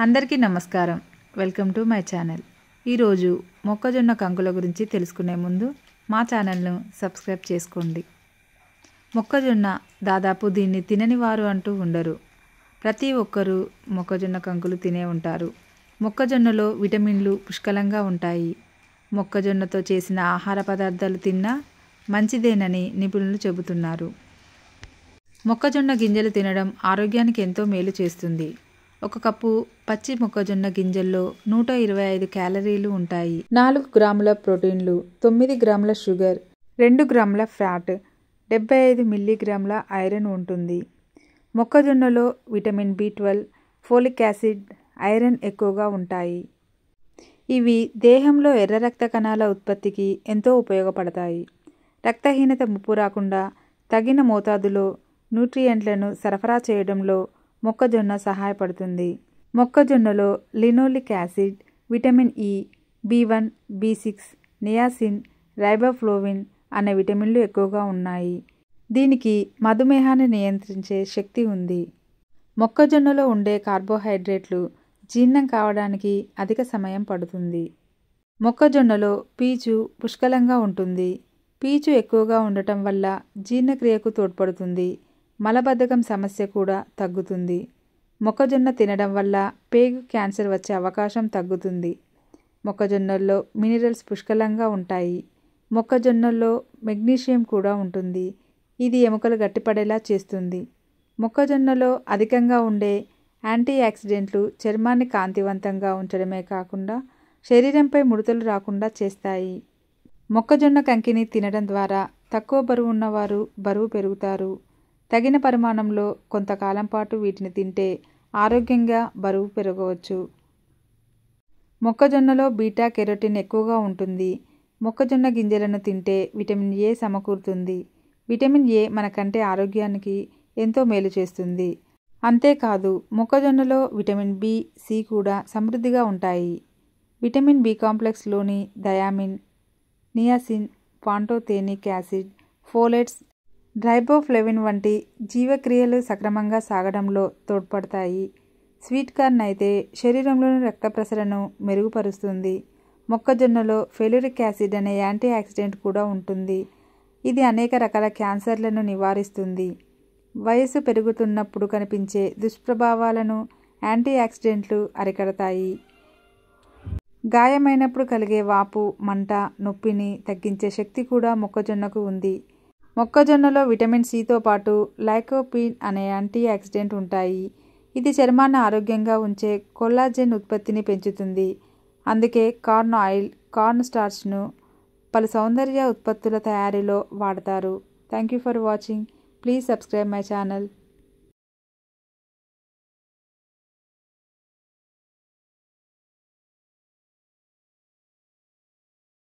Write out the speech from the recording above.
అందరికీ నమస్కారం. Welcome to my channel. ఈరోజు మొక్కజొన్న కంకుల గురించి తెలుసుకునే ముందు మా ఛానల్ను సబ్స్క్రైబ్ చేసుకోండి. మొక్కజొన్న దాదాపు దీన్ని తినని వారు అంటూ ఉండరు. ప్రతి ఒక్కరూ మొక్కజొన్న కంకులు తినే ఉంటారు. మొక్కజొన్నలో విటమిన్లు పుష్కలంగా ఉంటాయి. మొక్కజొన్నతో చేసిన ఆహార పదార్థాలు తిన్నా మంచిదేనని నిపుణులు చెబుతున్నారు. మొక్కజొన్న గింజలు తినడం ఆరోగ్యానికి ఎంతో మేలు చేస్తుంది. ఒక కప్పు పచ్చి మొక్కజొన్న గింజల్లో 125 క్యాలరీలు ఉంటాయి. 4 గ్రాముల ప్రోటీన్లు, 9 గ్రాముల షుగర్, 2 గ్రాముల ఫ్యాట్, 75 మిల్లీగ్రాముల ఐరన్ ఉంటుంది. మొక్కజొన్నలో vitamin B12, folic acid, iron ఎక్కువగా ఉంటాయి. ఇవి దేహంలో ఎర్ర రక్త కణాల ఉత్పత్తికి ఎంతో ఉపయోగపడతాయి. రక్తహీనత ముప్పు రాకుండా తగిన మోతాదులో న్యూట్రియంట్లను సరఫరా చేయడంలో మొక్కజొన్న సహాయపడుతుంది. మొక్కజొన్నలో linoleic acid, vitamin E, B1, B6, niacin, riboflavin అనే విటమిన్లు ఎక్కువగా ఉన్నాయి. దీనికి మధుమేహాన్ని నియంత్రించే శక్తి ఉంది. మొక్కజొన్నలో ఉండే కార్బోహైడ్రేట్లు జీర్ణం కావడానికి అధిక సమయం పడుతుంది. మొక్కజొన్నలో పీచు పుష్కలంగా ఉంటుంది. పీచు ఎక్కువగా ఉండటం వల్ల జీర్ణక్రియకు తోడ్పడుతుంది. మలబద్ధకం సమస్య కూడా తగ్గుతుంది. మొక్కజొన్న తినడం వల్ల పేగు క్యాన్సర్ వచ్చే అవకాశం తగ్గుతుంది. మొక్కజొన్నల్లో మినరల్స్ పుష్కలంగా ఉంటాయి. మొక్కజొన్నల్లో మెగ్నీషియం కూడా ఉంటుంది. ఇది ఎముకలు గట్టిపడేలా చేస్తుంది. మొక్కజొన్నలో అధికంగా ఉండే యాంటీ ఆక్సిడెంట్లు చర్మాన్ని కాంతివంతంగా ఉంచడమే కాకుండా శరీరంపై ముడతలు రాకుండా చేస్తాయి. మొక్కజొన్న కంకిని తినడం ద్వారా తక్కువ బరువు ఉన్నవారు బరువు పెరుగుతారు. తగిన పరిమాణంలో కొంతకాలం పాటు వీటిని తింటే ఆరోగ్యంగా బరువు పెరగవచ్చు. మొక్కజొన్నలో బీటా కెరోటిన్ ఎక్కువగా ఉంటుంది. మొక్కజొన్న గింజలను తింటే విటమిన్ A సమకూరుతుంది. విటమిన్ A మన కంటి ఆరోగ్యానికి ఎంతో మేలు చేస్తుంది. అంతేకాదు మొక్కజొన్నలో విటమిన్ B, C కూడా సమృద్ధిగా ఉంటాయి. విటమిన్ B కాంప్లెక్స్లోని thiamine, niacin, pantothenic acid, folates, riboflavin వంటి జీవక్రియలు సక్రమంగా సాగడంలో తోడ్పడతాయి. స్వీట్ కార్న్ అయితే శరీరంలోని రక్త ప్రసరణను మెరుగుపరుస్తుంది. మొక్కజొన్నలో ఫెలోరిక్ యాసిడ్ అనే యాంటీ ఆక్సిడెంట్ కూడా ఉంటుంది. ఇది అనేక రకాల క్యాన్సర్లను నివారిస్తుంది. వయస్సు పెరుగుతున్నప్పుడు కనిపించే దుష్ప్రభావాలను యాంటీ ఆక్సిడెంట్లు అరికడతాయి. గాయమైనప్పుడు కలిగే వాపు, మంట, నొప్పిని తగ్గించే శక్తి కూడా మొక్కజొన్నకు ఉంది. మొక్కజొన్నలో విటమిన్ Cతో పాటు లైకోపీన్ అనే యాంటీ ఆక్సిడెంట్ ఉంటాయి. ఇది చర్మాన్ని ఆరోగ్యంగా ఉంచే కొల్లాజెన్ ఉత్పత్తిని పెంచుతుంది. అందుకే కార్న్ ఆయిల్, కార్న్ స్టార్చ్ను పలు సౌందర్య ఉత్పత్తుల తయారీలో వాడతారు. Thank you for watching. Please subscribe my channel.